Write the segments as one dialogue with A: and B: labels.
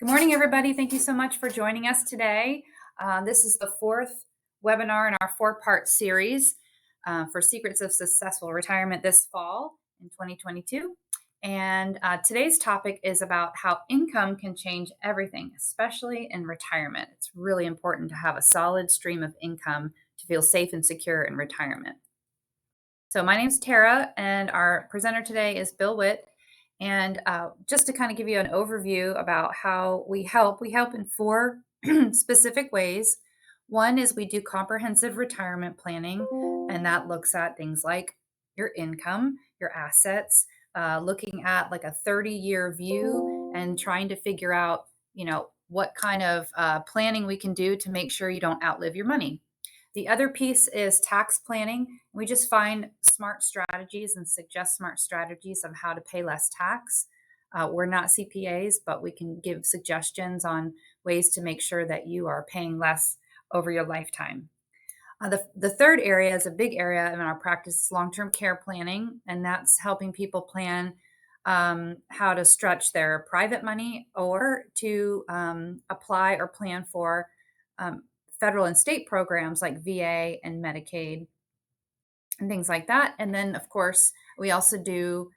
A: Good morning, everybody. Thank you so much for joining us today. This is the fourth webinar in our four-part series for Secrets of Successful Retirement this fall in 2022. And today's topic is about how income can change everything, especially in retirement. It's really important to have a solid stream of income to feel safe and secure in retirement. So my name's Tara, and our presenter today is Bill Witt. And just to kind of give you an overview about how we help in four specific ways. One is we do comprehensive retirement planning, and that looks at things like your income, your assets, looking at like a 30-year view and trying to figure out, what kind of planning we can do to make sure you don't outlive your money. The other piece is tax planning. We just find smart strategies and suggest smart strategies of how to pay less tax. We're not CPAs, but we can give suggestions on ways to make sure that you are paying less over your lifetime. The third area is a big area in our practice, is long-term care planning, and that's helping people plan how to stretch their private money or to apply or plan for federal and state programs like VA and Medicaid and things like that. And then, of course, we also do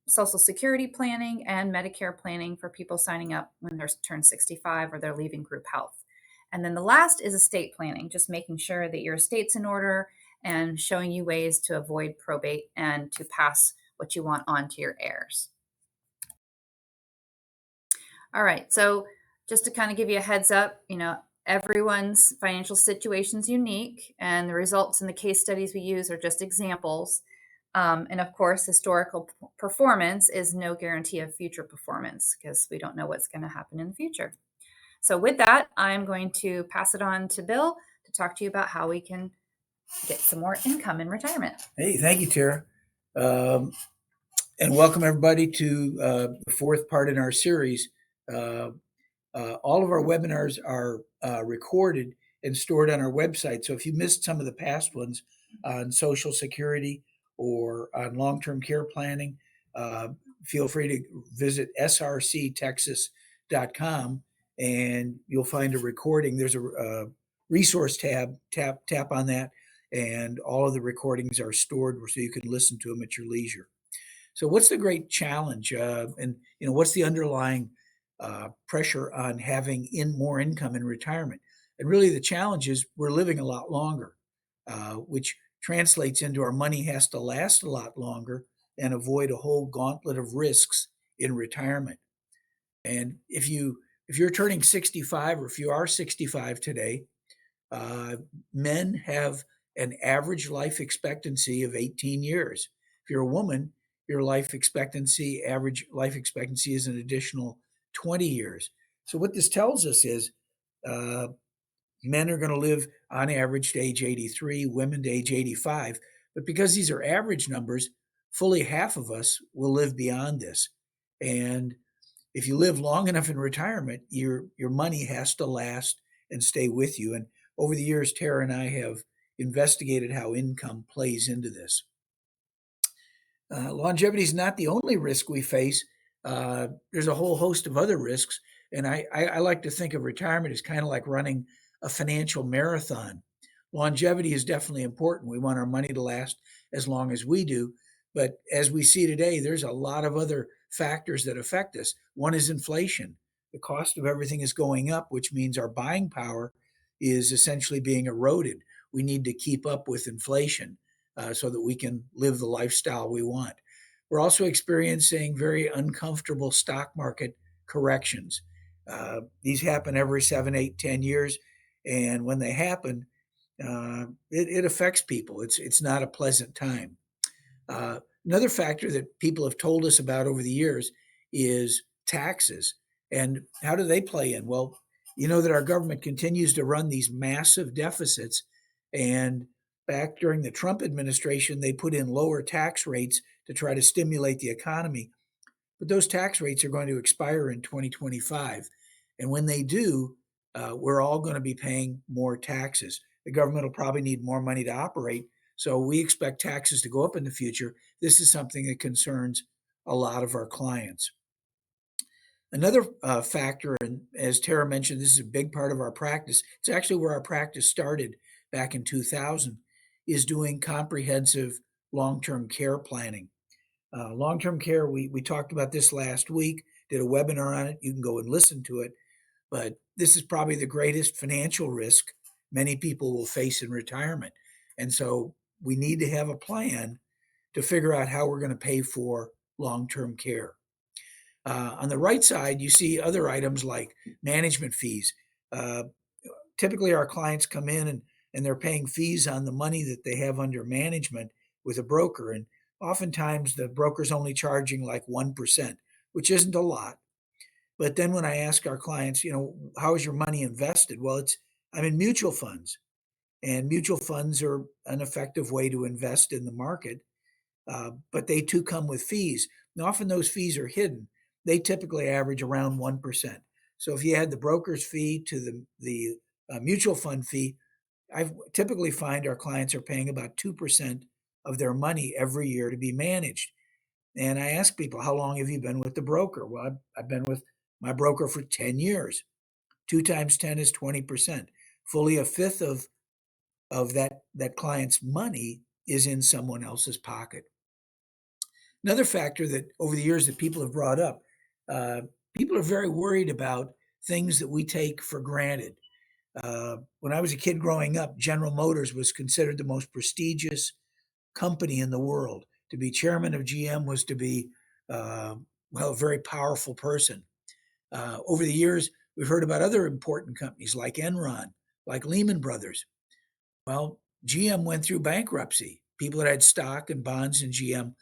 A: Social Security planning and Medicare planning for people signing up when they're turned 65 or they're leaving group health. And then the last is estate planning, just making sure that your estate's in order and showing you ways to avoid probate and to pass what you want on to your heirs. All right, so just to kind of give you a heads up, everyone's financial situation is unique, and the results in the case studies we use are just examples. And of course, historical performance is no guarantee of future performance because we don't know what's going to happen in the future. So with that, I'm going to pass it on to Bill to talk to you about how we can get some more income in retirement.
B: Hey, thank you, Tara. And welcome everybody to the fourth part in our series. All of our webinars are recorded and stored on our website. So if you missed some of the past ones on Social Security or on long-term care planning, feel free to visit srctexas.com and you'll find a recording. There's a resource tab, tap on that, and all of the recordings are stored so you can listen to them at your leisure. So what's the great challenge? And what's the underlying pressure on having more income in retirement? And really the challenge is we're living a lot longer, which translates into our money has to last a lot longer and avoid a whole gauntlet of risks in retirement. And if you're turning 65, or if you are 65 today, men have an average life expectancy of 18 years. If you're a woman, your average life expectancy is an additional 20 years. So what this tells us is men are going to live on average to age 83, women to age 85. But because these are average numbers, fully half of us will live beyond this. And if you live long enough in retirement, your money has to last and stay with you. And over the years, Tara and I have investigated how income plays into this. Longevity is not the only risk we face. There's a whole host of other risks. And I like to think of retirement as kind of like running a financial marathon. Longevity is definitely important. We want our money to last as long as we do. But as we see today, there's a lot of other factors that affect us. One is inflation. The cost of everything is going up, which means our buying power is essentially being eroded. We need to keep up with inflation so that we can live the lifestyle we want. We're also experiencing very uncomfortable stock market corrections. These happen every 7, 8, 10 years. And when they happen, it affects people. It's not a pleasant time. Another factor that people have told us about over the years is taxes. And how do they play in? Well, you know that our government continues to run these massive deficits. And back during the Trump administration, they put in lower tax rates to try to stimulate the economy. But those tax rates are going to expire in 2025. And when they do, we're all going to be paying more taxes. The government will probably need more money to operate. So we expect taxes to go up in the future. This is something that concerns a lot of our clients. Another factor, and as Tara mentioned, this is a big part of our practice. It's actually where our practice started back in 2000, is doing comprehensive long-term care planning. Long-term care, we talked about this last week, did a webinar on it. You can go and listen to it. But this is probably the greatest financial risk many people will face in retirement. And so we need to have a plan to figure out how we're going to pay for long-term care. On the right side, you see other items like management fees. Uh, Typically, our clients come in and they're paying fees on the money that they have under management with a broker. And oftentimes, the broker's only charging like 1%, which isn't a lot. But then when I ask our clients, how is your money invested? Well, I'm in mutual funds, and mutual funds are an effective way to invest in the market, but they too come with fees. And often those fees are hidden. They typically average around 1%. So if you add the broker's fee to the mutual fund fee, I typically find our clients are paying about 2% of their money every year to be managed. And I ask people, how long have you been with the broker? Well, I've been with my broker for 10 years. 2 times 10 is 20%. Fully a fifth of that client's money is in someone else's pocket. Another factor that over the years that people have brought up, uh, people are very worried about things that we take for granted. When I was a kid growing up, General Motors was considered the most prestigious company in the world. To be chairman of GM was to be, a very powerful person. Over the years, we've heard about other important companies like Enron, like Lehman Brothers. Well, GM went through bankruptcy. People that had stock and bonds in GM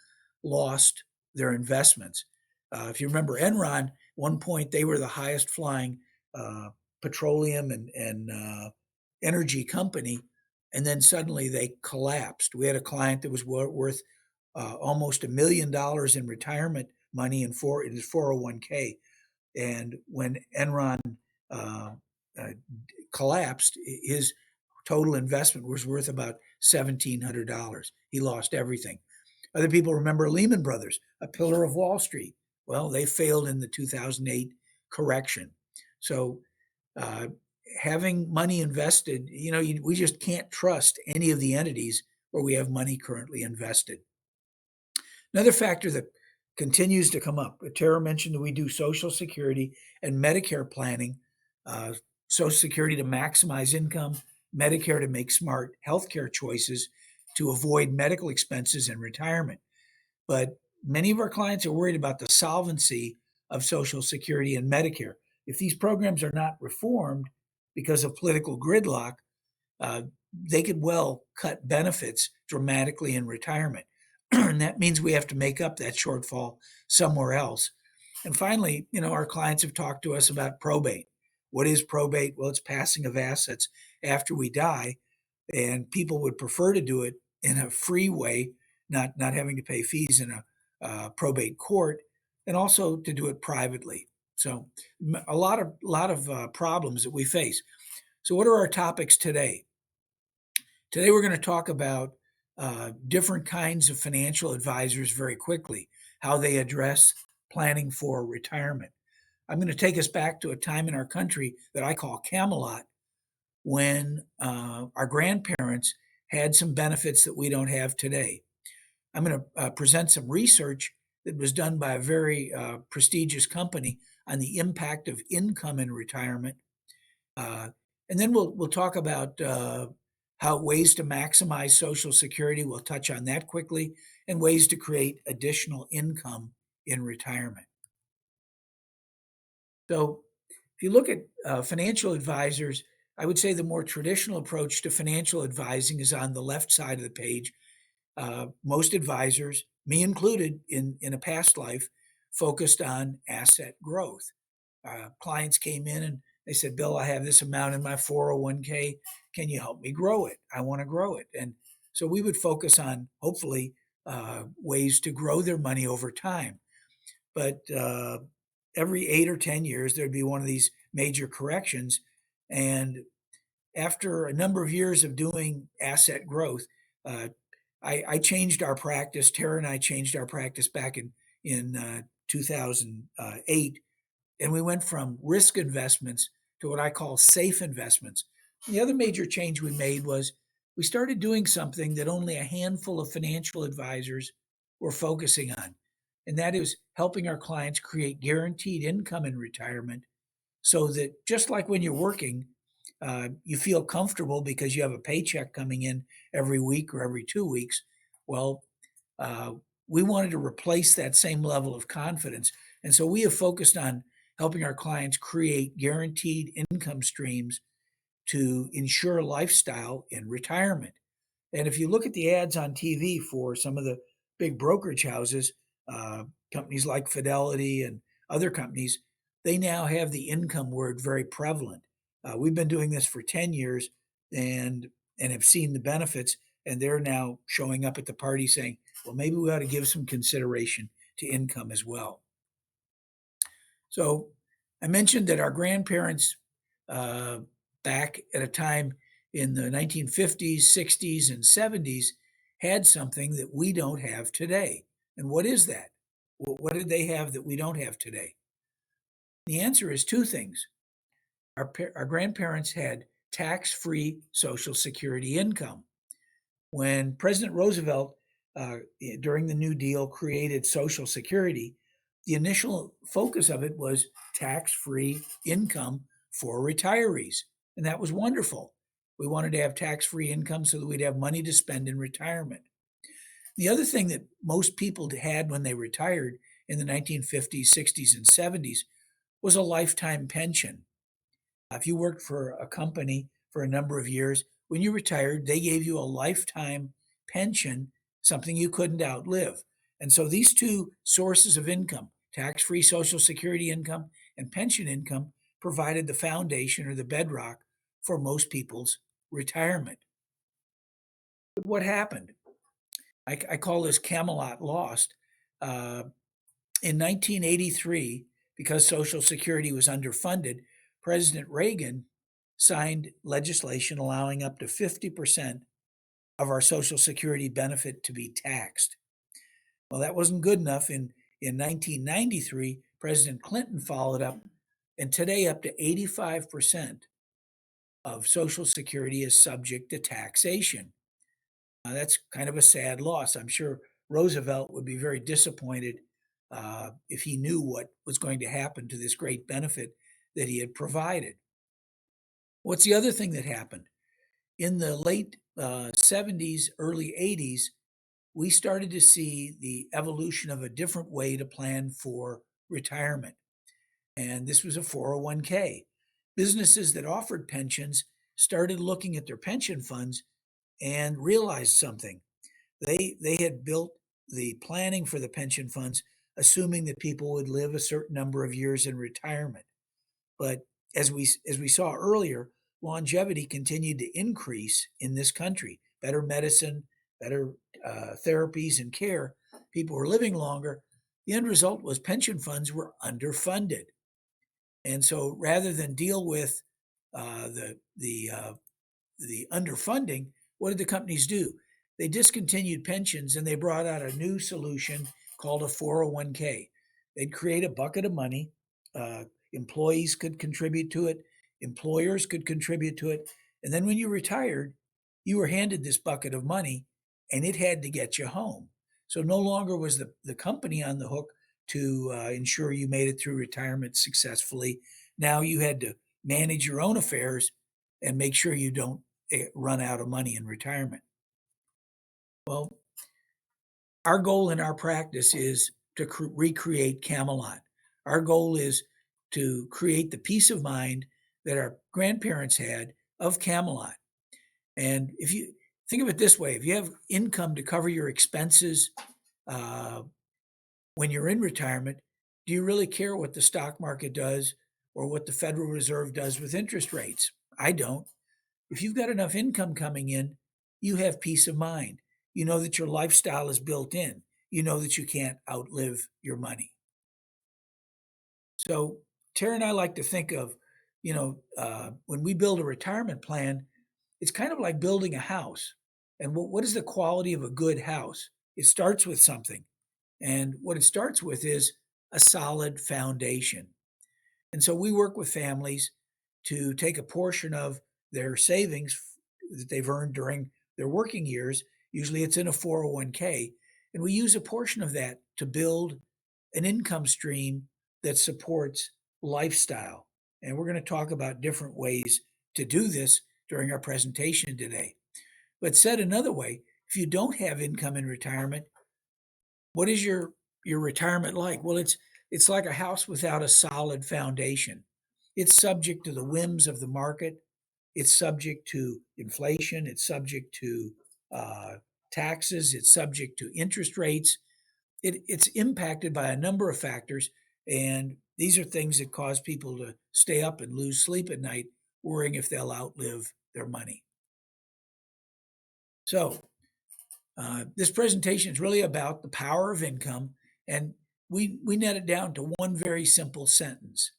B: lost their investments. If you remember Enron, at one point they were the highest flying uh, petroleum and energy company, and then suddenly they collapsed. We had a client that was worth almost $1 million in retirement money in his 401k, and when Enron uh, uh, collapsed, his total investment was worth about $1,700. He lost everything. Other people remember Lehman Brothers, a pillar of Wall Street. Well, they failed in the 2008 correction. So, uh, having money invested, we just can't trust any of the entities where we have money currently invested. Another factor that continues to come up, Tara mentioned that we do Social Security and Medicare planning. Uh, Social Security to maximize income, Medicare to make smart healthcare choices to avoid medical expenses in retirement. But many of our clients are worried about the solvency of Social Security and Medicare. If these programs are not reformed because of political gridlock, uh, they could well cut benefits dramatically in retirement. And that means we have to make up that shortfall somewhere else. And finally, our clients have talked to us about probate. What is probate? Well, it's passing of assets after we die, and people would prefer to do it in a free way, not having to pay fees in a probate court, and also to do it privately. So, a lot of problems that we face. So, what are our topics today? Today, we're going to talk about different kinds of financial advisors very quickly, how they address planning for retirement. I'm going to take us back to a time in our country that I call Camelot, when our grandparents had some benefits that we don't have today. I'm going to present some research that was done by a very prestigious company on the impact of income in retirement. Uh, and then we'll talk about how ways to maximize Social Security. We'll touch on that quickly, and ways to create additional income in retirement. So, if you look at financial advisors, I would say the more traditional approach to financial advising is on the left side of the page. Most advisors, me included, in a past life, focused on asset growth. Clients came in and they said, Bill, I have this amount in my 401k. Can you help me grow it? I want to grow it. And so we would focus on, hopefully, ways to grow their money over time. But every 8 or 10 years, there'd be one of these major corrections. And after a number of years of doing asset growth, uh, I changed our practice. Tara and I changed our practice back in 2008, And we went from risk investments to what I call safe investments. And the other major change we made was we started doing something that only a handful of financial advisors were focusing on, and that is helping our clients create guaranteed income in retirement so that just like when you're working, you feel comfortable because you have a paycheck coming in every week or every 2 weeks. Well, uh, we wanted to replace that same level of confidence. And so we have focused on helping our clients create guaranteed income streams to ensure a lifestyle in retirement. And if you look at the ads on TV for some of the big brokerage houses, uh, companies like Fidelity and other companies, they now have the income word very prevalent. We've been doing this for 10 years and have seen the benefits, and they're now showing up at the party saying, well, maybe we ought to give some consideration to income as well. So I mentioned that our grandparents, uh, back at a time in the 1950s, 60s, and 70s, had something that we don't have today. And what is that? What did they have that we don't have today? The answer is two things. Our grandparents had tax free Social Security income. When President Roosevelt, during the New Deal, created Social Security, the initial focus of it was tax free income for retirees. And that was wonderful. We wanted to have tax free income so that we'd have money to spend in retirement. The other thing that most people had when they retired in the 1950s, 60s, and 70s was a lifetime pension. If you worked for a company for a number of years, when you retired, they gave you a lifetime pension, something you couldn't outlive. And so these two sources of income, tax free Social Security income and pension income, provided the foundation or the bedrock for most people's retirement. But what happened? I call this Camelot lost. Uh, in 1983, because Social Security was underfunded, President Reagan signed legislation allowing up to 50% of our Social Security benefit to be taxed. Well, that wasn't good enough. In 1993, President Clinton followed up, and today up to 85% of Social Security is subject to taxation. That's kind of a sad loss. I'm sure Roosevelt would be very disappointed if he knew what was going to happen to this great benefit that he had provided. What's the other thing that happened? In the late 70s, early 80s, we started to see the evolution of a different way to plan for retirement. And this was a 401k. Businesses that offered pensions started looking at their pension funds and realized something. They had built the planning for the pension funds assuming that people would live a certain number of years in retirement. But as we saw earlier, longevity continued to increase in this country. Better medicine, better therapies and care. People were living longer. The end result was pension funds were underfunded, and so rather than deal with uh, the the uh, the underfunding, what did the companies do? They discontinued pensions and they brought out a new solution called a 401k. They'd create a bucket of money. Uh, Employees could contribute to it, employers could contribute to it. And then when you retired, you were handed this bucket of money and it had to get you home. So no longer was the company on the hook to ensure you made it through retirement successfully. Now you had to manage your own affairs and make sure you don't run out of money in retirement. Well, our goal in our practice is to recreate Camelot. Our goal is to create the peace of mind that our grandparents had of Camelot. And if you think of it this way, if you have income to cover your expenses uh, when you're in retirement, do you really care what the stock market does or what the Federal Reserve does with interest rates? I don't. If you've got enough income coming in, you have peace of mind. You know that your lifestyle is built in. You know that you can't outlive your money. So Tara and I like to think of, when we build a retirement plan, it's kind of like building a house. And what is the quality of a good house? It starts with something. And what it starts with is a solid foundation. And so we work with families to take a portion of their savings that they've earned during their working years. Usually it's in a 401k. And we use a portion of that to build an income stream that supports lifestyle. And we're going to talk about different ways to do this during our presentation today. But said another way, if you don't have income in retirement, what is your retirement like? Well, it's like a house without a solid foundation. It's subject to the whims of the market. It's subject to inflation. It's subject to uh, taxes. It's subject to interest rates. It's impacted by a number of factors, and these are things that cause people to stay up and lose sleep at night, worrying if they'll outlive their money. So, this presentation is really about the power of income, and we net it down to one very simple sentence.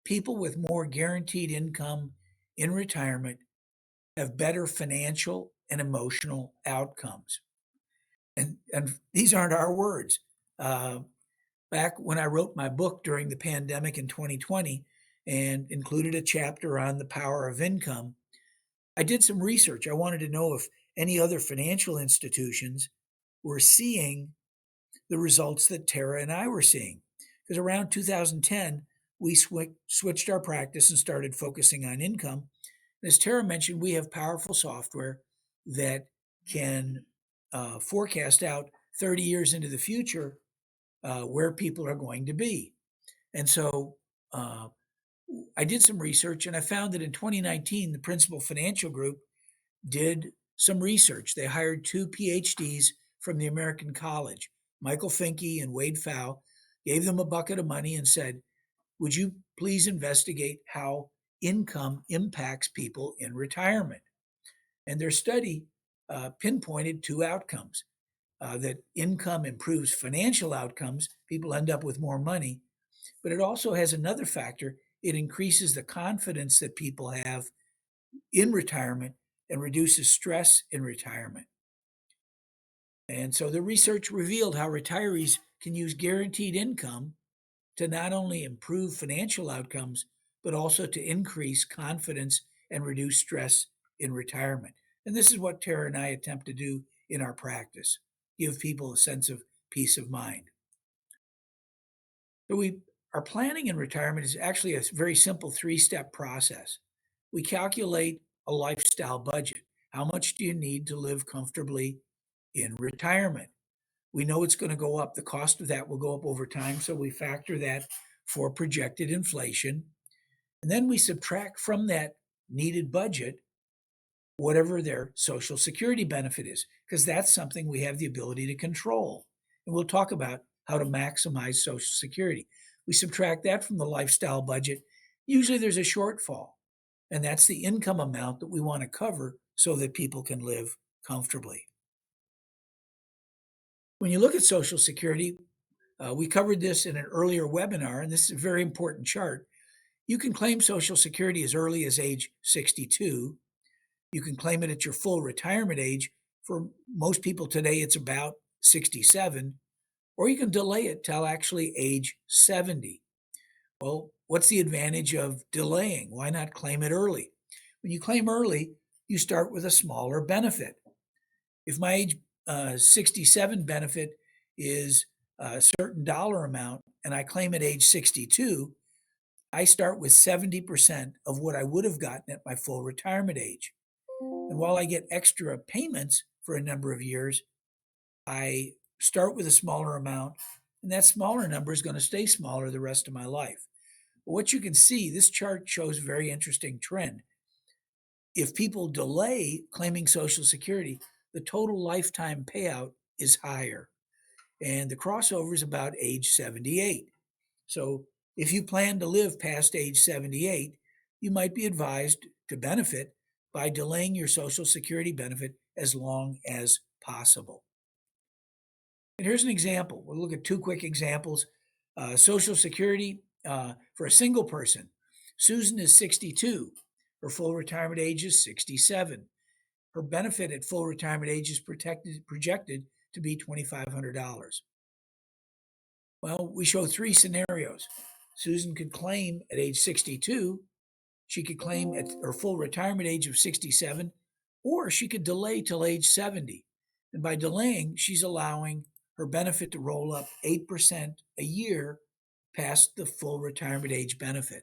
B: People with more guaranteed income in retirement have better financial and emotional outcomes. And these aren't our words. Uh, Back when I wrote my book during the pandemic in 2020 and included a chapter on the power of income, I did some research. I wanted to know if any other financial institutions were seeing the results that Tara and I were seeing. Because around 2010, we switched our practice and started focusing on income. And as Tara mentioned, we have powerful software that can forecast out 30 years into the future where people are going to be. And so uh, I did some research and I found that in 2019, the Principal Financial Group did some research. They hired two PhDs from the American College, Michael Finke and Wade Pfau, gave them a bucket of money and said, would you please investigate how income impacts people in retirement? And their study pinpointed two outcomes that income improves financial outcomes, people end up with more money, but it also has another factor. It increases the confidence that people have in retirement and reduces stress in retirement. And so the research revealed how retirees can use guaranteed income to not only improve financial outcomes, but also to increase confidence and reduce stress in retirement. And this is what Tara and I attempt to do in our practice, give people a sense of peace of mind. So our planning in retirement is actually a very simple three-step process. We calculate a lifestyle budget. How much do you need to live comfortably in retirement? We know it's going to go up. The cost of that will go up over time, so we factor that for projected inflation. And then we subtract from that needed budget whatever their Social Security benefit is, because that's something we have the ability to control. And we'll talk about how to maximize Social Security. We subtract that from the lifestyle budget. Usually there's a shortfall, and that's the income amount that we want to cover so that people can live comfortably. When you look at Social Security, we covered this in an earlier webinar, and this is a very important chart. You can claim Social Security as early as age 62. You can claim it at your full retirement age. For most people today, it's about 67, or you can delay it till actually age 70. Well, what's the advantage of delaying? Why not claim it early? When you claim early, you start with a smaller benefit. If my age 67 benefit is a certain dollar amount and I claim at age 62, I start with 70% of what I would have gotten at my full retirement age. And while I get extra payments for a number of years, I start with a smaller amount, and that smaller number is going to stay smaller the rest of my life. But what you can see, this chart shows a very interesting trend. If people delay claiming Social Security, the total lifetime payout is higher. And the crossover is about age 78. So if you plan to live past age 78, you might be advised to benefit by delaying your Social Security benefit as long as possible. And here's an example. We'll look at two quick examples. Social Security for a single person. Susan is 62. Her full retirement age is 67. Her benefit at full retirement age is projected to be $2,500. Well, we show three scenarios. Susan could claim at age 62, she could claim at her full retirement age of 67, or she could delay till age 70. And by delaying, she's allowing her benefit to roll up 8% a year past the full retirement age benefit.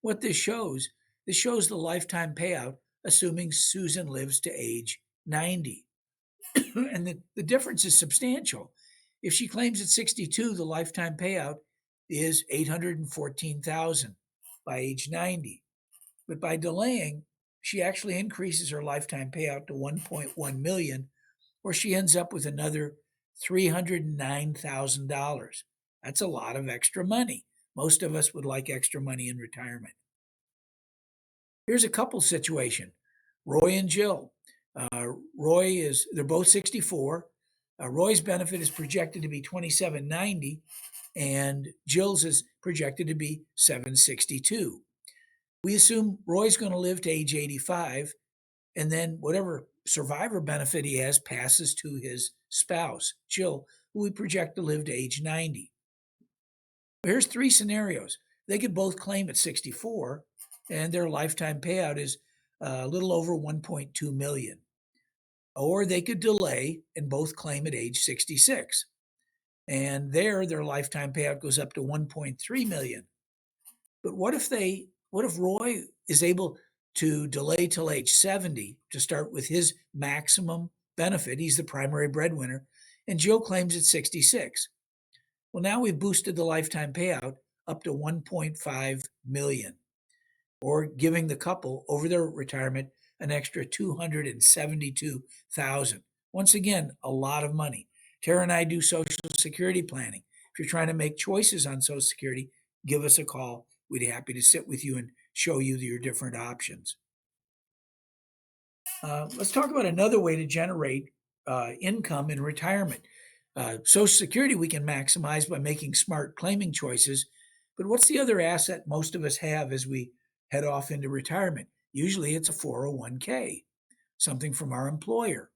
B: What this shows the lifetime payout, assuming Susan lives to age 90. And the difference is substantial. If she claims at 62, the lifetime payout is 814,000 by age 90. But by delaying, she actually increases her lifetime payout to 1.1 million, or she ends up with another $309,000. That's a lot of extra money. Most of us would like extra money in retirement. Here's a couple situation. Roy and Jill. They're both 64. Roy's benefit is projected to be 2790, and Jill's is projected to be 762. We assume Roy's going to live to age 85, and then whatever survivor benefit he has passes to his spouse, Jill, who we project to live to age 90. Here's three scenarios. They could both claim at 64, and their lifetime payout is a little over 1.2 million. Or they could delay and both claim at age 66. And their lifetime payout goes up to 1.3 million. But what if Roy is able to delay till age 70 to start with his maximum benefit? He's the primary breadwinner, and Jill claims at 66. Well, now we've boosted the lifetime payout up to 1.5 million, or giving the couple over their retirement an extra 272,000. Once again, a lot of money. Tara and I do Social Security planning. If you're trying to make choices on Social Security, give us a call. We'd be happy to sit with you and show you your different options. Let's talk about another way to generate income in retirement. Social Security we can maximize by making smart claiming choices, but what's the other asset most of us have as we head off into retirement? Usually it's a 401k, something from our employer.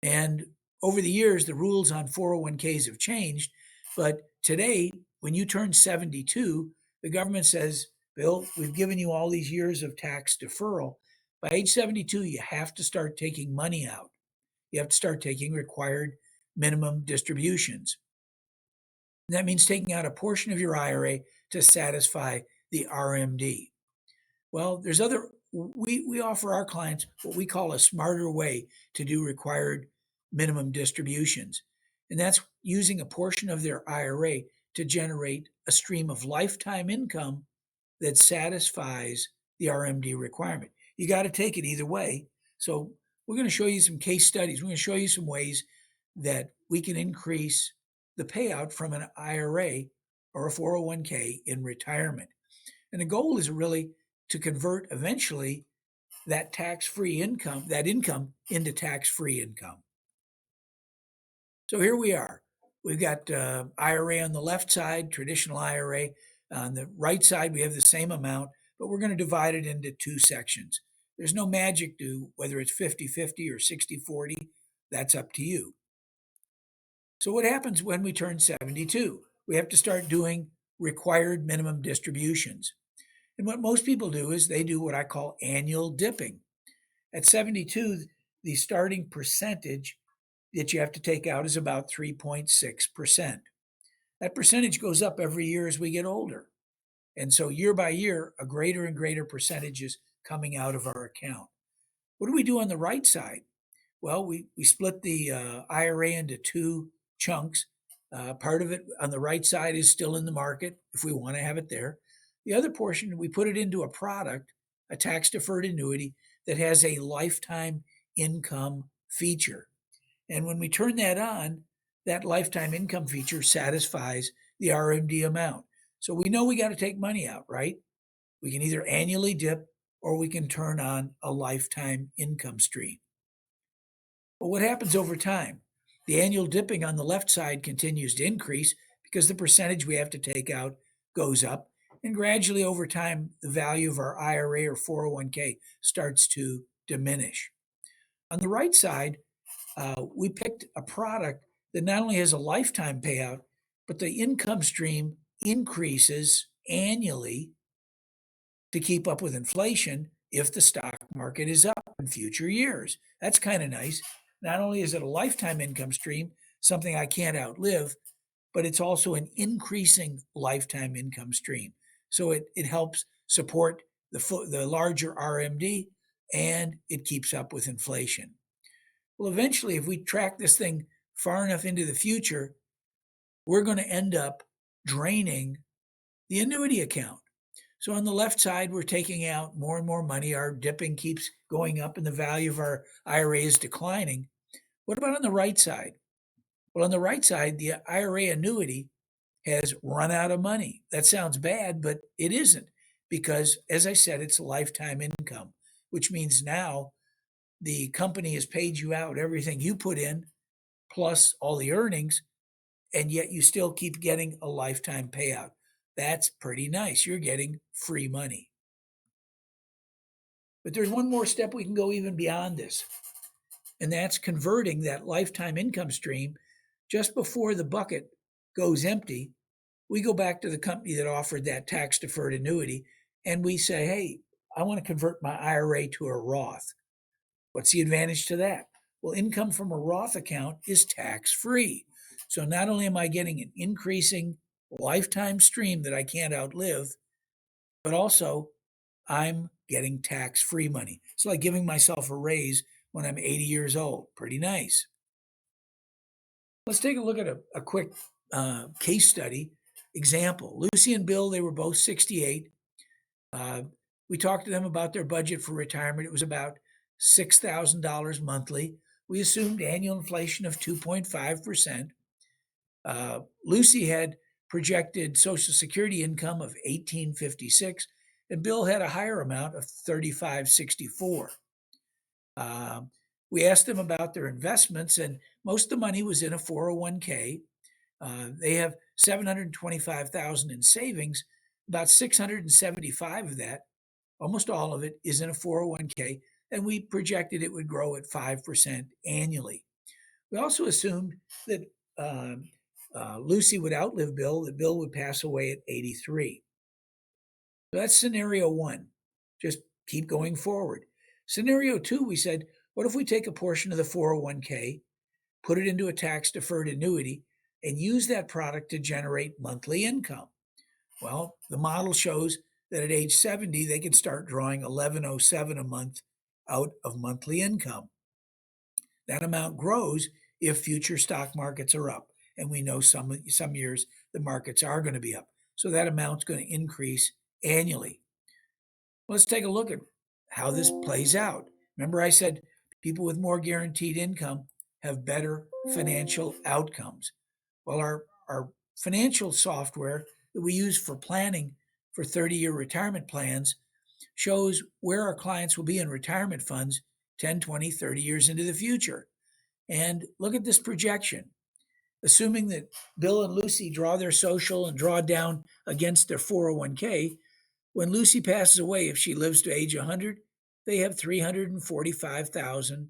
B: And over the years, the rules on 401ks have changed, but today, when you turn 72, the government says, Bill, we've given you all these years of tax deferral. By age 72, you have to start taking money out. You have to start taking required minimum distributions. And that means taking out a portion of your IRA to satisfy the RMD. Well, we offer our clients what we call a smarter way to do required minimum distributions. And that's using a portion of their IRA to generate a stream of lifetime income that satisfies the RMD requirement. You got to take it either way. So we're going to show you some case studies. We're going to show you some ways that we can increase the payout from an IRA or a 401k in retirement. And the goal is really to convert eventually that tax-free income, that income into tax-free income. So here we are. We've got IRA on the left side, traditional IRA. On the right side, we have the same amount, but we're going to divide it into two sections. There's no magic to whether it's 50-50 or 60-40. That's up to you. So what happens when we turn 72? We have to start doing required minimum distributions. And what most people do is they do what I call annual dipping. At 72, the starting percentage that you have to take out is about 3.6%. That percentage goes up every year as we get older. And so year by year, a greater and greater percentage is coming out of our account. What do we do on the right side? Well, we split the IRA into two chunks. Part of it on the right side is still in the market if we want to have it there. The other portion, we put it into a product, a tax-deferred annuity that has a lifetime income feature. And when we turn that on, that lifetime income feature satisfies the RMD amount. So we know we got to take money out, right? We can either annually dip or we can turn on a lifetime income stream. But what happens over time? The annual dipping on the left side continues to increase because the percentage we have to take out goes up. And gradually over time, the value of our IRA or 401k starts to diminish. On the right side, we picked a product that not only has a lifetime payout, but the income stream increases annually to keep up with inflation if the stock market is up in future years. That's kind of nice. Not only is it a lifetime income stream, something I can't outlive, but it's also an increasing lifetime income stream. So it helps support the larger RMD, and it keeps up with inflation. Well, eventually, if we track this thing far enough into the future, we're going to end up draining the annuity account. So on the left side, we're taking out more and more money. Our dipping keeps going up and the value of our IRA is declining. What about on the right side? Well, on the right side, the IRA annuity has run out of money. That sounds bad, but it isn't because, as I said, it's a lifetime income, which means now the company has paid you out everything you put in plus all the earnings, and yet you still keep getting a lifetime payout. That's pretty nice. You're getting free money. But there's one more step we can go even beyond this, and that's converting that lifetime income stream just before the bucket goes empty. We go back to the company that offered that tax deferred annuity and we say, hey, I want to convert my IRA to a Roth. What's the advantage to that? Well, income from a Roth account is tax free. So not only am I getting an increasing lifetime stream that I can't outlive, but also I'm getting tax free money. It's like giving myself a raise when I'm 80 years old. Pretty nice. Let's take a look at a quick case study example. Lucy and Bill, they were both 68. We talked to them about their budget for retirement. It was about $6,000 monthly. We assumed annual inflation of 2.5%. Lucy had projected Social Security income of $1,856, and Bill had a higher amount of $3,564. We asked them about their investments, and most of the money was in a 401k. They have $725,000 in savings. About 675 of that, almost all of it, is in a 401k, and we projected it would grow at 5% annually. We also assumed that Lucy would outlive Bill, that Bill would pass away at 83. So that's scenario one. Just keep going forward. Scenario two, we said, what if we take a portion of the 401k, put it into a tax deferred annuity, and use that product to generate monthly income? Well, the model shows that at age 70, they can start drawing $1,107 a month out of monthly income. That amount grows if future stock markets are up. And we know some years the markets are going to be up. So that amount's going to increase annually. Let's take a look at how this plays out. Remember I said people with more guaranteed income have better financial outcomes. Well, our financial software that we use for planning for 30-year retirement plans shows where our clients will be in retirement funds 10, 20, 30 years into the future. And look at this projection. Assuming that Bill and Lucy draw their social and draw down against their 401k, when Lucy passes away, if she lives to age 100, they have $345,000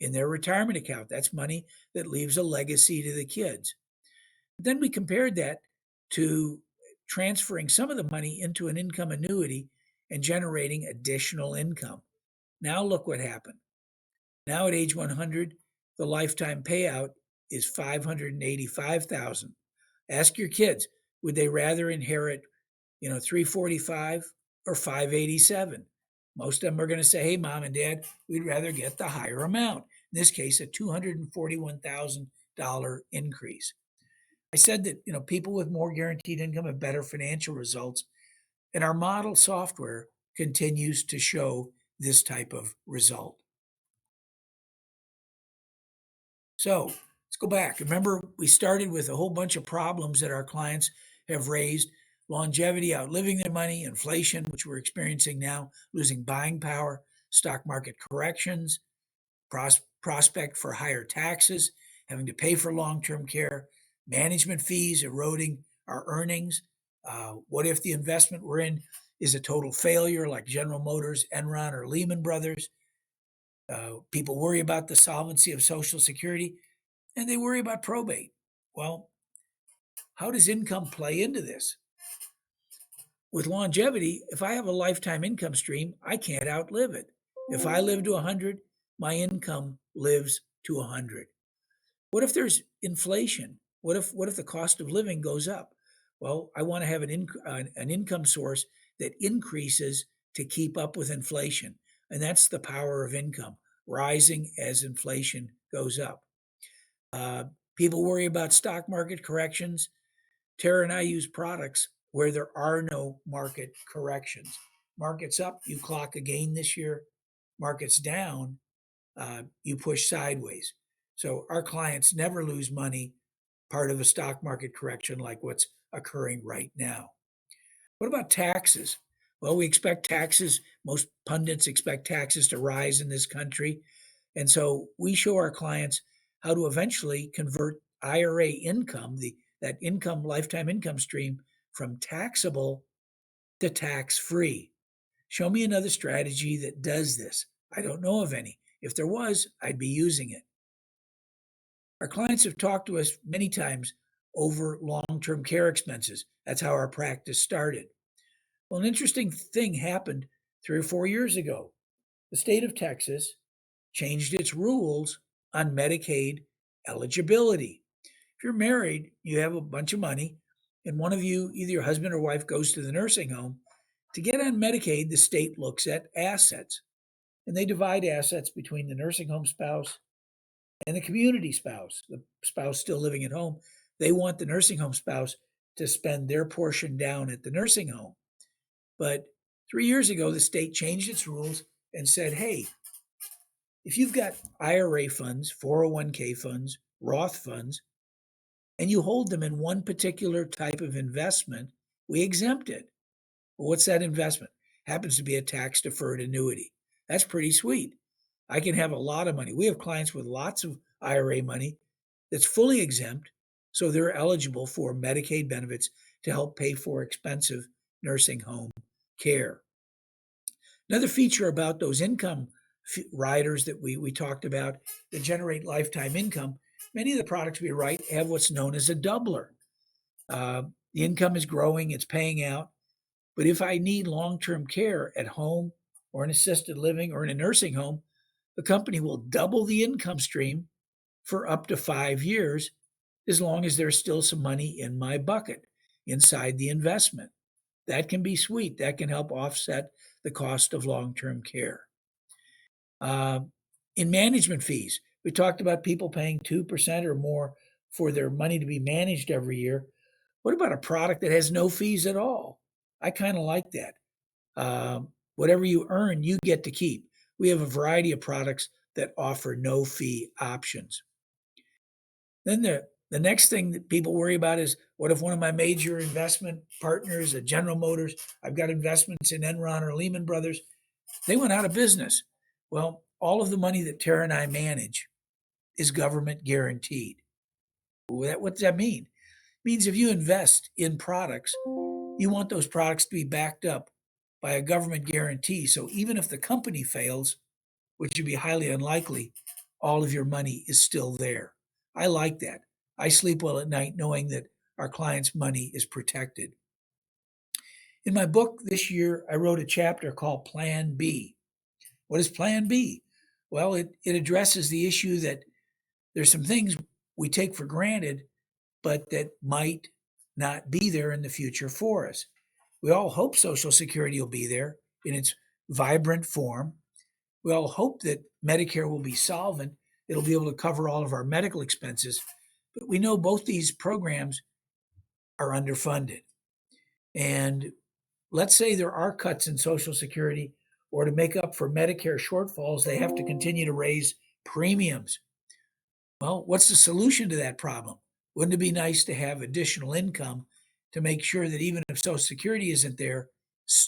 B: in their retirement account. That's money that leaves a legacy to the kids. Then we compared that to transferring some of the money into an income annuity and generating additional income. Now look what happened. Now at age 100, the lifetime payout is $585,000. Ask your kids, would they rather inherit, $345 or $587? Most of them are going to say, hey, mom and dad, we'd rather get the higher amount. In this case, a $241,000 increase. I said that, people with more guaranteed income have better financial results, and our model software continues to show this type of result. So let's go back. Remember, we started with a whole bunch of problems that our clients have raised: longevity, outliving their money, inflation, which we're experiencing now, losing buying power, stock market corrections, prospect for higher taxes, having to pay for long-term care, management fees eroding our earnings. What if the investment we're in is a total failure like General Motors, Enron, or Lehman Brothers? People worry about the solvency of Social Security, and they worry about probate. Well, how does income play into this? with longevity, if I have a lifetime income stream, I can't outlive it. If I live to 100, my income lives to 100. What if there's inflation? What if the cost of living goes up? Well, I want to have an income source that increases to keep up with inflation, and that's the power of income, rising as inflation goes up. Uh, People worry about stock market corrections. Tara and I use products where there are no market corrections. Markets up, you clock a gain this year. Markets down, you push sideways. So our clients never lose money part of a stock market correction like what's occurring right now. What about taxes? Well, we expect taxes, most pundits expect taxes to rise in this country. And so we show our clients how to eventually convert IRA income, that income, lifetime income stream, from taxable to tax free. Show me another strategy that does this. I don't know of any. If there was, I'd be using it. Our clients have talked to us many times over long term care expenses. That's how our practice started. Well, an interesting thing happened 3 or 4 years ago. The state of Texas changed its rules on Medicaid eligibility. If you're married, you have a bunch of money, and one of you, either your husband or wife, goes to the nursing home. To get on Medicaid, the state looks at assets, and they divide assets between the nursing home spouse and the community spouse, the spouse still living at home. They want the nursing home spouse to spend their portion down at the nursing home. But 3 years ago, the state changed its rules and said, hey, if you've got IRA funds, 401k funds, Roth funds, and you hold them in one particular type of investment, we exempt it. Well, what's that investment? Happens to be a tax deferred annuity. That's pretty sweet. I can have a lot of money. We have clients with lots of IRA money that's fully exempt, so they're eligible for Medicaid benefits to help pay for expensive nursing home care. Another feature about those income riders that we talked about that generate lifetime income, many of the products we write have what's known as a doubler. The income is growing, it's paying out. But if I need long term care at home or in assisted living or in a nursing home, the company will double the income stream for up to 5 years, as long as there's still some money in my bucket inside the investment. That can be sweet. That can help offset the cost of long term care. Uh, in management fees, we talked about people paying 2% or more for their money to be managed every year. What about a product that has no fees at all? I kind of like that. Whatever you earn, you get to keep. We have a variety of products that offer no fee options. Then the next thing that people worry about is, what if one of my major investment partners at General Motors, I've got investments in Enron or Lehman Brothers, they went out of business. Well, all of the money that Tara and I manage is government guaranteed. What does that mean? It means if you invest in products, you want those products to be backed up by a government guarantee. So even if the company fails, which would be highly unlikely, all of your money is still there. I like that. I sleep well at night knowing that our clients' money is protected. In my book this year, I wrote a chapter called Plan B. What is Plan B? Well, it addresses the issue that there's some things we take for granted, but that might not be there in the future for us. We all hope Social Security will be there in its vibrant form. We all hope that Medicare will be solvent. It'll be able to cover all of our medical expenses. But we know both these programs are underfunded. And let's say there are cuts in Social Security, or to make up for Medicare shortfalls, they have to continue to raise premiums. Well, what's the solution to that problem? Wouldn't it be nice to have additional income to make sure that even if Social Security isn't there,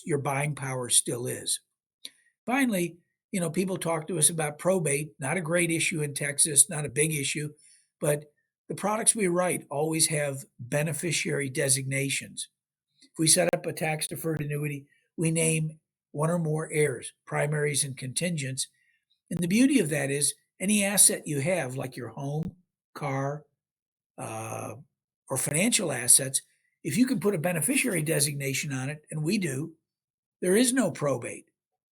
B: your buying power still is? Finally, people talk to us about probate, not a great issue in Texas, not a big issue, but the products we write always have beneficiary designations. If we set up a tax deferred annuity, we name one or more heirs, primaries and contingents. And the beauty of that is any asset you have, like your home, car, or financial assets, if you can put a beneficiary designation on it, and we do, there is no probate.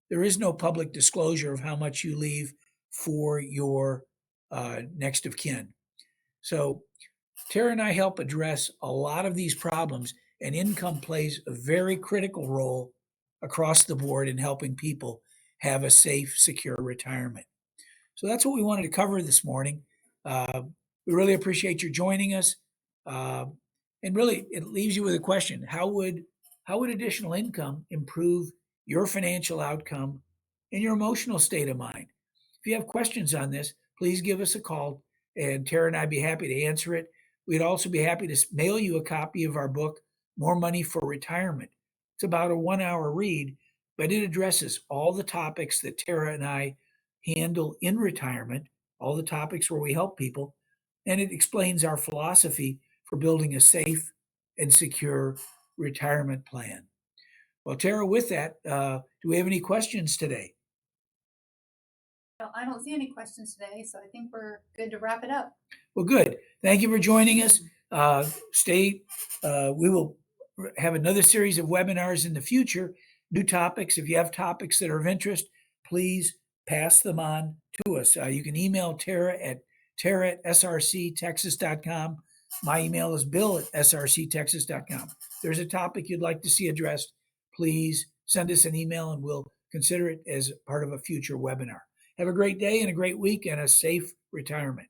B: There is no public disclosure of how much you leave for your next of kin. So Tara and I help address a lot of these problems, and income plays a very critical role across the board in helping people have a safe, secure retirement. So that's what we wanted to cover this morning. We really appreciate you joining us. And really, it leaves you with a question: how would additional income improve your financial outcome and your emotional state of mind? If you have questions on this, please give us a call, and Tara and I'd be happy to answer it. We'd also be happy to mail you a copy of our book, More Money for Retirement. It's about a 1-hour read, but it addresses all the topics that Tara and I handle in retirement, all the topics where we help people, and it explains our philosophy for building a safe and secure retirement plan. Well, Tara, with that, do we have any questions today?
A: Well, I don't see any questions today, so I think we're good to wrap it up.
B: Well, good. Thank you for joining us. We will have another series of webinars in the future, new topics. If you have topics that are of interest, please pass them on to us. You can email Tara at srctexas.com. My email is bill@srctexas.com. If there's a topic you'd like to see addressed, please send us an email and we'll consider it as part of a future webinar. Have a great day and a great week and a safe retirement.